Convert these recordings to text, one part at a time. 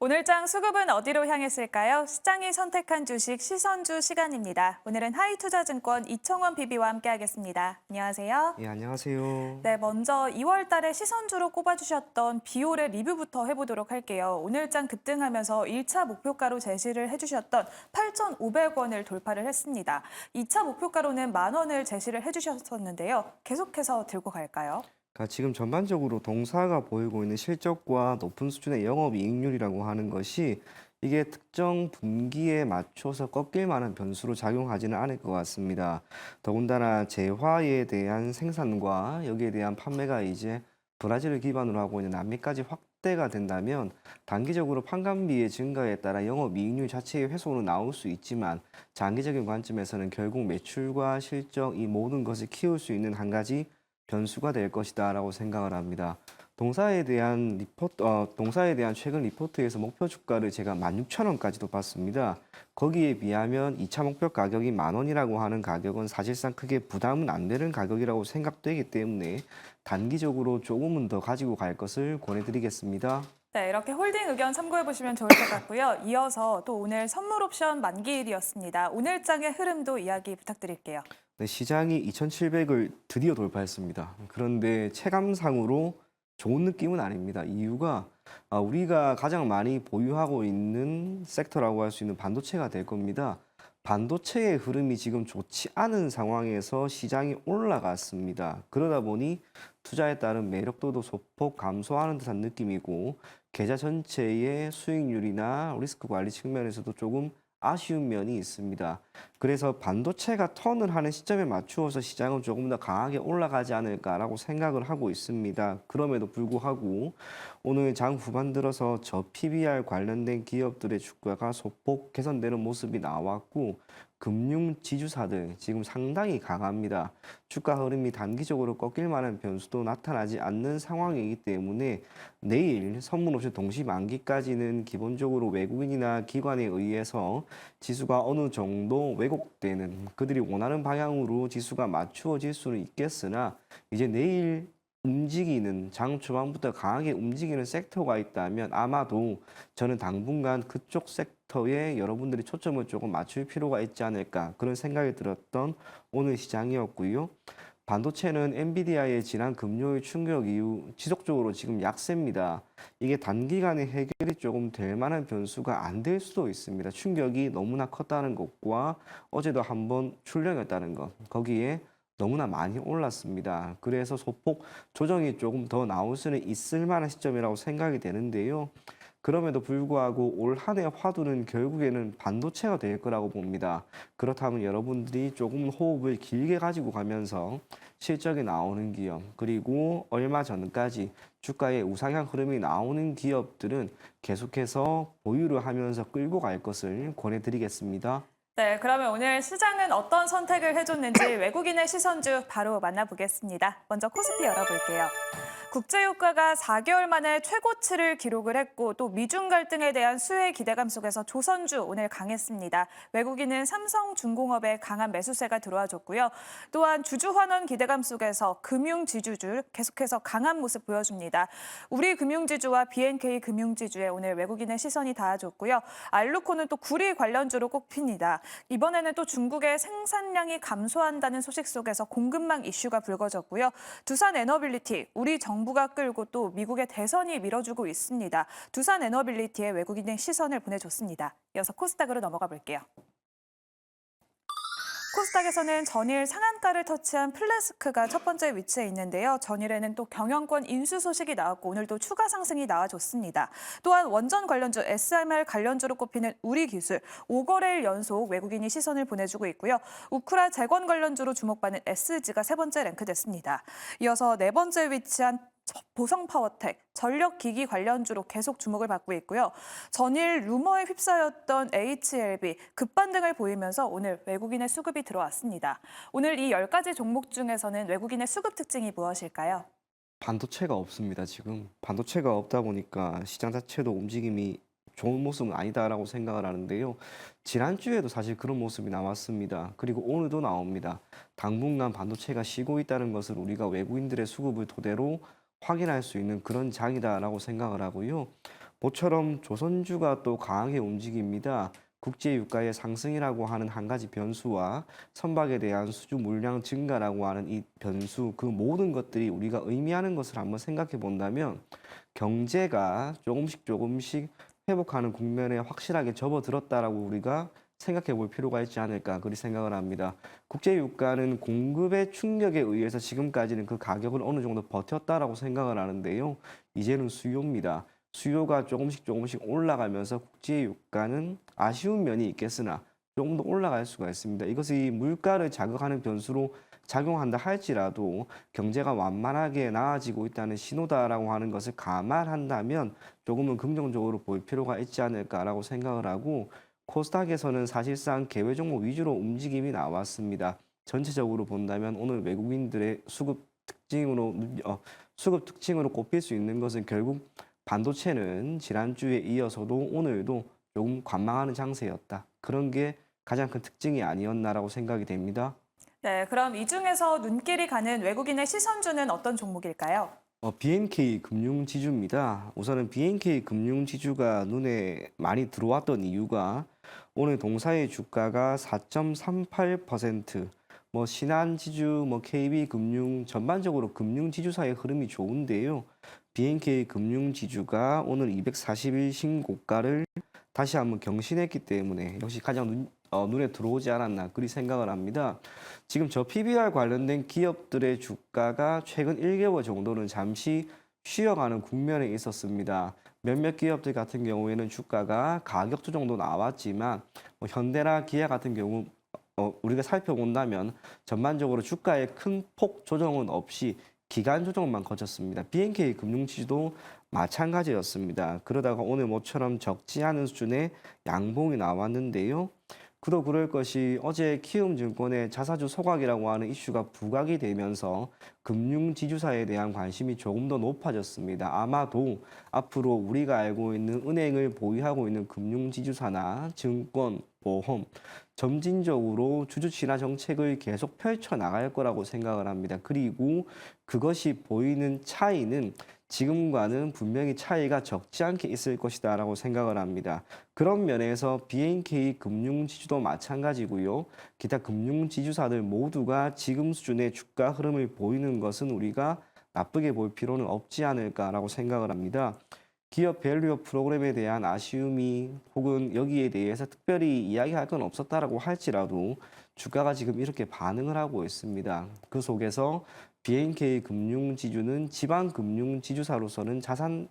오늘장 수급은 어디로 향했을까요? 시장이 선택한 주식 시선주 시간입니다. 오늘은 하이투자증권 이청원 PB와 함께하겠습니다. 안녕하세요. 예, 안녕하세요. 네, 먼저 2월 달에 시선주로 꼽아주셨던 비올의 리뷰부터 해보도록 할게요. 오늘장 급등하면서 1차 목표가로 제시를 해주셨던 8,500원을 돌파를 했습니다. 2차 목표가로는 10,000원을 제시를 해주셨었는데요. 계속해서 들고 갈까요? 그러니까 지금 전반적으로 동사가 보이고 있는 실적과 높은 수준의 영업이익률이라고 하는 것이 이게 특정 분기에 맞춰서 꺾일 만한 변수로 작용하지는 않을 것 같습니다. 더군다나 재화에 대한 생산과 여기에 대한 판매가 이제 브라질을 기반으로 하고 있는 남미까지 확대가 된다면 단기적으로 판관비의 증가에 따라 영업이익률 자체의 훼손은 나올 수 있지만 장기적인 관점에서는 결국 매출과 실적 이 모든 것을 키울 수 있는 한 가지 변수가 될 것이다라고 생각을 합니다. 동사에 대한 최근 리포트에서 목표 주가를 제가 16,000원까지도 봤습니다. 거기에 비하면 2차 목표 가격이 10,000원이라고 하는 가격은 사실상 크게 부담은 안 되는 가격이라고 생각되기 때문에 단기적으로 조금은 더 가지고 갈 것을 권해드리겠습니다. 네, 이렇게 홀딩 의견 참고해보시면 좋을 것 같고요. 이어서 또 오늘 선물 옵션 만기일이었습니다. 오늘장의 흐름도 이야기 부탁드릴게요. 네, 시장이 2,700을 드디어 돌파했습니다. 그런데 체감상으로 좋은 느낌은 아닙니다. 이유가 우리가 가장 많이 보유하고 있는 섹터라고 할 수 있는 반도체가 될 겁니다. 반도체의 흐름이 지금 좋지 않은 상황에서 시장이 올라갔습니다. 그러다 보니 투자에 따른 매력도도 소폭 감소하는 듯한 느낌이고 계좌 전체의 수익률이나 리스크 관리 측면에서도 조금 아쉬운 면이 있습니다. 그래서 반도체가 턴을 하는 시점에 맞추어서 시장은 조금 더 강하게 올라가지 않을까라고 생각을 하고 있습니다. 그럼에도 불구하고 오늘 장 후반 들어서 저 PBR 관련된 기업들의 주가가 소폭 개선되는 모습이 나왔고 금융 지주사들 지금 상당히 강합니다. 주가 흐름이 단기적으로 꺾일 만한 변수도 나타나지 않는 상황이기 때문에 내일 선물옵션 동시 만기까지는 기본적으로 외국인이나 기관에 의해서 지수가 어느 정도 왜곡되는 그들이 원하는 방향으로 지수가 맞추어질 수는 있겠으나 이제 내일 움직이는 장 초반부터 강하게 움직이는 섹터가 있다면 아마도 저는 당분간 그쪽 섹터에 여러분들이 초점을 조금 맞출 필요가 있지 않을까 그런 생각이 들었던 오늘 시장이었고요. 반도체는 엔비디아의 지난 금요일 충격 이후 지속적으로 지금 약세입니다. 이게 단기간에 해결이 조금 될 만한 변수가 안 될 수도 있습니다. 충격이 너무나 컸다는 것과 어제도 한번 출렁였다는 것, 거기에 너무나 많이 올랐습니다. 그래서 소폭 조정이 조금 더 나올 수는 있을 만한 시점이라고 생각이 되는데요. 그럼에도 불구하고 올 한 해 화두는 결국에는 반도체가 될 거라고 봅니다. 그렇다면 여러분들이 조금 호흡을 길게 가지고 가면서 실적이 나오는 기업, 그리고 얼마 전까지 주가의 우상향 흐름이 나오는 기업들은 계속해서 보유를 하면서 끌고 갈 것을 권해드리겠습니다. 네, 그러면 오늘 시장은 어떤 선택을 해줬는지 외국인의 시선주 바로 만나보겠습니다. 먼저 코스피 열어볼게요. 국제유가가 4개월 만에 최고치를 기록을 했고 또 미중 갈등에 대한 수혜 기대감 속에서 조선주 오늘 강했습니다. 외국인은 삼성중공업에 강한 매수세가 들어와줬고요. 또한 주주환원 기대감 속에서 금융지주주 계속해서 강한 모습 보여줍니다. 우리 금융지주와 BNK 금융지주에 오늘 외국인의 시선이 닿아줬고요. 알루코는 또 구리 관련주로 꼽힙니다. 이번에는 또 중국의 생산량이 감소한다는 소식 속에서 공급망 이슈가 불거졌고요. 두산에너빌리티, 우리 정부가 끌고 또 미국의 대선이 밀어주고 있습니다. 두산에너빌리티에 외국인의 시선을 보내줬습니다. 이어서 코스닥으로 넘어가 볼게요. 코스닥에서는 전일 상한가를 터치한 플래스크가 첫 번째 위치에 있는데요. 전일에는 또 경영권 인수 소식이 나왔고 오늘도 추가 상승이 나와줬습니다. 또한 원전 관련주 SMR 관련주로 꼽히는 우리기술 5거래일 연속 외국인이 시선을 보내주고 있고요. 우크라 재건 관련주로 주목받는 SG가 세 번째 랭크됐습니다. 이어서 네 번째 위치한 보성파워텍, 전력기기 관련주로 계속 주목을 받고 있고요. 전일 루머에 휩싸였던 HLB 급반등을 보이면서 오늘 외국인의 수급이 들어왔습니다. 오늘 이 10가지 종목 중에서는 외국인의 수급 특징이 무엇일까요? 반도체가 없습니다, 지금. 반도체가 없다 보니까 시장 자체도 움직임이 좋은 모습은 아니다라고 생각을 하는데요. 지난주에도 사실 그런 모습이 나왔습니다. 그리고 오늘도 나옵니다. 당분간 반도체가 쉬고 있다는 것을 우리가 외국인들의 수급을 토대로 확인할 수 있는 그런 장이다라고 생각을 하고요. 모처럼 조선주가 또 강하게 움직입니다. 국제 유가의 상승이라고 하는 한 가지 변수와 선박에 대한 수주 물량 증가라고 하는 이 변수, 그 모든 것들이 우리가 의미하는 것을 한번 생각해 본다면 경제가 조금씩 회복하는 국면에 확실하게 접어들었다라고 우리가 생각해 볼 필요가 있지 않을까 그리 생각을 합니다. 국제 유가는 공급의 충격에 의해서 지금까지는 그 가격을 어느 정도 버텼다라고 생각을 하는데요. 이제는 수요입니다. 수요가 조금씩 올라가면서 국제 유가는 아쉬운 면이 있겠으나 조금 더 올라갈 수가 있습니다. 이것이 물가를 자극하는 변수로 작용한다 할지라도 경제가 완만하게 나아지고 있다는 신호다라고 하는 것을 감안한다면 조금은 긍정적으로 볼 필요가 있지 않을까라고 생각을 하고, 코스닥에서는 사실상 개별 종목 위주로 움직임이 나왔습니다. 전체적으로 본다면 오늘 외국인들의 수급 특징으로 꼽힐 수 있는 것은 결국 반도체는 지난주에 이어서도 오늘도 조금 관망하는 장세였다. 그런 게 가장 큰 특징이 아니었나라고 생각이 됩니다. 네, 그럼 이 중에서 눈길이 가는 외국인의 시선주는 어떤 종목일까요? BNK 금융지주입니다. 우선은 BNK 금융지주가 눈에 많이 들어왔던 이유가 오늘 동사의 주가가 4.38%, 신한지주, KB금융 전반적으로 금융지주사의 흐름이 좋은데요. BNK 금융지주가 오늘 241 신고가를 다시 한번 경신했기 때문에 역시 가장 눈에 들어오지 않았나 그리 생각을 합니다. 지금 저 PBR 관련된 기업들의 주가가 최근 1개월 정도는 잠시 쉬어가는 국면에 있었습니다. 몇몇 기업들 같은 경우에는 주가가 가격조 정도 나왔지만 현대나 기아 같은 경우 우리가 살펴본다면 전반적으로 주가에 큰 폭 조정은 없이 기간 조정만 거쳤습니다. BNK 금융지주도 마찬가지였습니다. 그러다가 오늘 모처럼 적지 않은 수준의 양봉이 나왔는데요. 그도 그럴 것이 어제 키움증권의 자사주 소각이라고 하는 이슈가 부각이 되면서 금융지주사에 대한 관심이 조금 더 높아졌습니다. 아마도 앞으로 우리가 알고 있는 은행을 보유하고 있는 금융지주사나 증권, 보험, 점진적으로 주주 친화 정책을 계속 펼쳐나갈 거라고 생각을 합니다. 그리고 그것이 보이는 차이는 지금과는 분명히 차이가 적지 않게 있을 것이다라고 생각을 합니다. 그런 면에서 BNK 금융지주도 마찬가지고요. 기타 금융지주사들 모두가 지금 수준의 주가 흐름을 보이는 것은 우리가 나쁘게 볼 필요는 없지 않을까라고 생각을 합니다. 기업 밸류업 프로그램에 대한 아쉬움이 혹은 여기에 대해서 특별히 이야기할 건 없었다라고 할지라도 주가가 지금 이렇게 반응을 하고 있습니다. 그 속에서 BNK 금융지주는 지방 금융지주사로서는 자산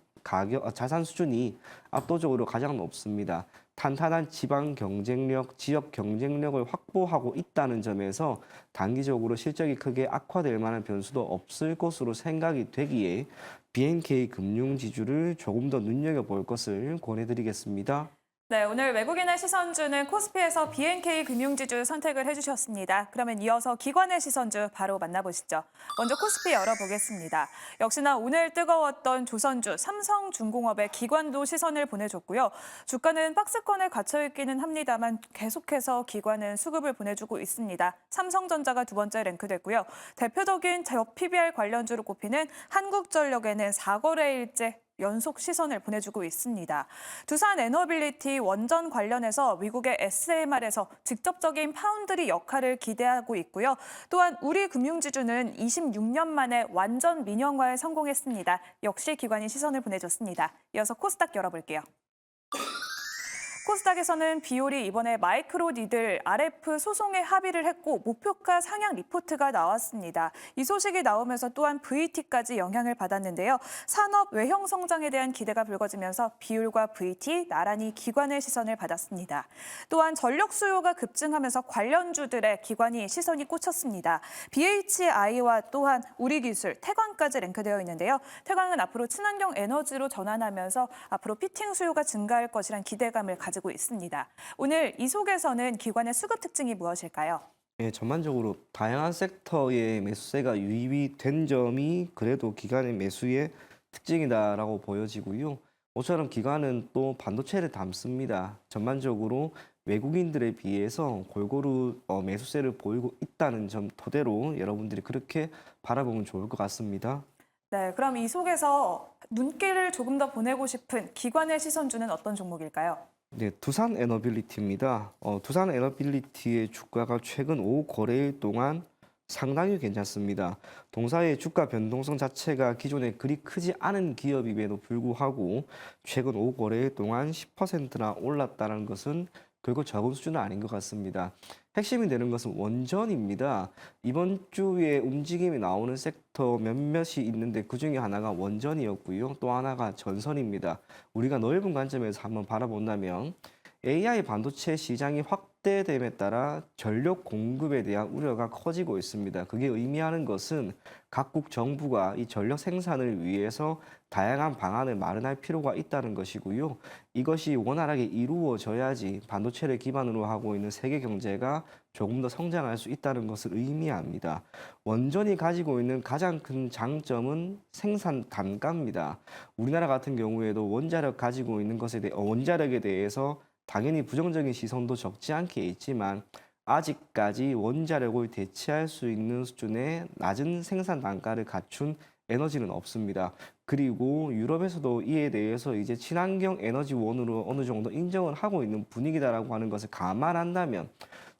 수준이 압도적으로 가장 높습니다. 탄탄한 지방 경쟁력, 지역 경쟁력을 확보하고 있다는 점에서 단기적으로 실적이 크게 악화될 만한 변수도 없을 것으로 생각이 되기에 BNK 금융지주를 조금 더 눈여겨볼 것을 권해드리겠습니다. 네, 오늘 외국인의 시선주는 코스피에서 BNK 금융지주 선택을 해주셨습니다. 그러면 이어서 기관의 시선주 바로 만나보시죠. 먼저 코스피 열어보겠습니다. 역시나 오늘 뜨거웠던 조선주, 삼성중공업의 기관도 시선을 보내줬고요. 주가는 박스권에 갇혀있기는 합니다만 계속해서 기관은 수급을 보내주고 있습니다. 삼성전자가 두 번째 랭크됐고요. 대표적인 PBR 관련주로 꼽히는 한국전력에는 4거래일째 연속 시선을 보내주고 있습니다. 두산 에너빌리티 원전 관련해서 미국의 SMR에서 직접적인 파운드리 역할을 기대하고 있고요. 또한 우리 금융지주는 26년 만에 완전 민영화에 성공했습니다. 역시 기관이 시선을 보내줬습니다. 이어서 코스닥 열어볼게요. 코스닥에서는 비올이 이번에 마이크로 니들 RF 소송에 합의를 했고 목표가 상향 리포트가 나왔습니다. 이 소식이 나오면서 또한 VT까지 영향을 받았는데요. 산업 외형 성장에 대한 기대가 불거지면서 비올과 VT 나란히 기관의 시선을 받았습니다. 또한 전력 수요가 급증하면서 관련주들의 기관이 시선이 꽂혔습니다. BHI와 또한 우리기술, 태광까지 랭크되어 있는데요. 태광은 앞으로 친환경 에너지로 전환하면서 앞으로 피팅 수요가 증가할 것이란 기대감을 가지고 있습니다. 오늘 이 속에서는 기관의 수급 특징이 무엇일까요? 예, 전반적으로 다양한 섹터의 매수세가 유입이 된 점이 그래도 기관의 매수의 특징이다라고 보여지고요. 모처럼 기관은 또 반도체를 담습니다. 전반적으로 외국인들에 비해서 골고루 매수세를 보이고 있다는 점 토대로 여러분들이 그렇게 바라보면 좋을 것 같습니다. 네, 그럼 이 속에서 눈길을 조금 더 보내고 싶은 기관의 시선주는 어떤 종목일까요? 네, 두산 에너빌리티입니다. 두산 에너빌리티의 주가가 최근 5거래일 동안 상당히 괜찮습니다. 동사의 주가 변동성 자체가 기존에 그리 크지 않은 기업임에도 불구하고 최근 5거래일 동안 10%나 올랐다는 것은 결국 적은 수준은 아닌 것 같습니다. 핵심이 되는 것은 원전입니다. 이번 주에 움직임이 나오는 섹터 몇몇이 있는데 그중에 하나가 원전이었고요. 또 하나가 전선입니다. 우리가 넓은 관점에서 한번 바라본다면 AI 반도체 시장이 확대됨에 따라 전력 공급에 대한 우려가 커지고 있습니다. 그게 의미하는 것은 각국 정부가 이 전력 생산을 위해서 다양한 방안을 마련할 필요가 있다는 것이고요. 이것이 원활하게 이루어져야지 반도체를 기반으로 하고 있는 세계 경제가 조금 더 성장할 수 있다는 것을 의미합니다. 원전이 가지고 있는 가장 큰 장점은 생산 단가입니다. 우리나라 같은 경우에도 원자력 가지고 있는 원자력에 대해서 당연히 부정적인 시선도 적지 않게 있지만 아직까지 원자력을 대체할 수 있는 수준의 낮은 생산 단가를 갖춘 에너지는 없습니다. 그리고 유럽에서도 이에 대해서 이제 친환경 에너지원으로 어느 정도 인정을 하고 있는 분위기다라고 하는 것을 감안한다면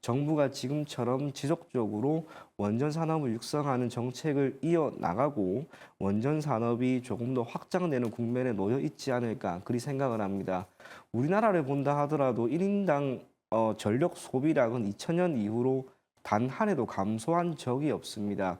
정부가 지금처럼 지속적으로 원전 산업을 육성하는 정책을 이어나가고 원전 산업이 조금 더 확장되는 국면에 놓여 있지 않을까 그리 생각을 합니다. 우리나라를 본다 하더라도 1인당 전력 소비량은 2000년 이후로 단 한 해도 감소한 적이 없습니다.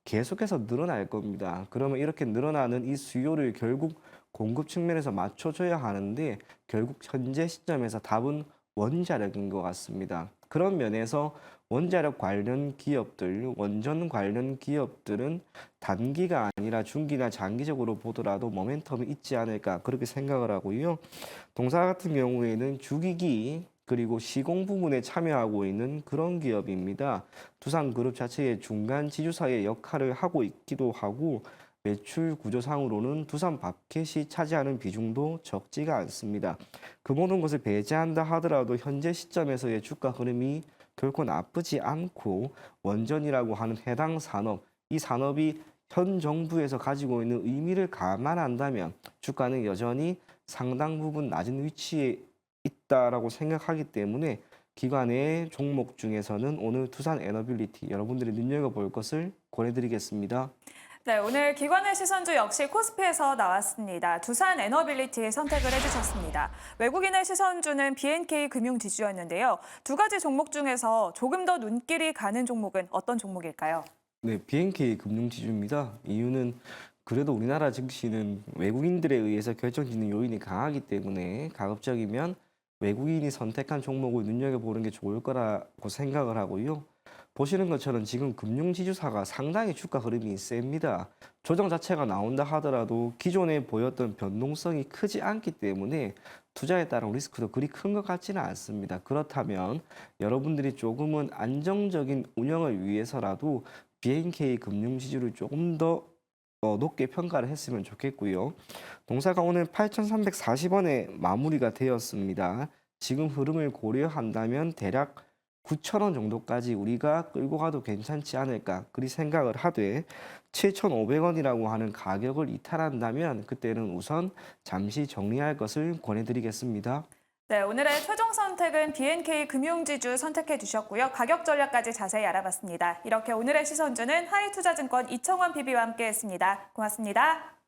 계속해서 늘어날 겁니다. 그러면 이렇게 늘어나는 이 수요를 결국 공급 측면에서 맞춰줘야 하는데 결국 현재 시점에서 답은 원자력인 것 같습니다. 그런 면에서 원자력 관련 기업들, 원전 관련 기업들은 단기가 아니라 중기나 장기적으로 보더라도 모멘텀이 있지 않을까 그렇게 생각을 하고요. 동사 같은 경우에는 주기기 그리고 시공 부분에 참여하고 있는 그런 기업입니다. 두산그룹 자체의 중간 지주사의 역할을 하고 있기도 하고 매출 구조상으로는 두산 밥켓이 차지하는 비중도 적지가 않습니다. 그 모든 것을 배제한다 하더라도 현재 시점에서의 주가 흐름이 결코 나쁘지 않고 원전이라고 하는 해당 산업, 이 산업이 현 정부에서 가지고 있는 의미를 감안한다면 주가는 여전히 상당 부분 낮은 위치에 있다라고 생각하기 때문에 기관의 종목 중에서는 오늘 두산 에너빌리티 여러분들이 눈여겨볼 것을 권해드리겠습니다. 네, 오늘 기관의 시선주 역시 코스피에서 나왔습니다. 두산 에너빌리티 선택을 해주셨습니다. 외국인의 시선주는 BNK 금융지주였는데요. 두 가지 종목 중에서 조금 더 눈길이 가는 종목은 어떤 종목일까요? 네, BNK 금융지주입니다. 이유는 그래도 우리나라 증시는 외국인들에 의해서 결정짓는 요인이 강하기 때문에 가급적이면 외국인이 선택한 종목을 눈여겨보는 게 좋을 거라고 생각을 하고요. 보시는 것처럼 지금 금융지주사가 상당히 주가 흐름이 셉니다. 조정 자체가 나온다 하더라도 기존에 보였던 변동성이 크지 않기 때문에 투자에 따른 리스크도 그리 큰 것 같지는 않습니다. 그렇다면 여러분들이 조금은 안정적인 운영을 위해서라도 BNK 금융지주를 조금 더 높게 평가를 했으면 좋겠고요. 동사가 오늘 8,340원에 마무리가 되었습니다. 지금 흐름을 고려한다면 대략 9,000원 정도까지 우리가 끌고 가도 괜찮지 않을까 그리 생각을 하되 7,500원이라고 하는 가격을 이탈한다면 그때는 우선 잠시 정리할 것을 권해드리겠습니다. 네, 오늘의 최종 선택은 BNK 금융지주 선택해 주셨고요. 가격 전략까지 자세히 알아봤습니다. 이렇게 오늘의 시선주는 하이투자증권 이청원 PB와 함께했습니다. 고맙습니다.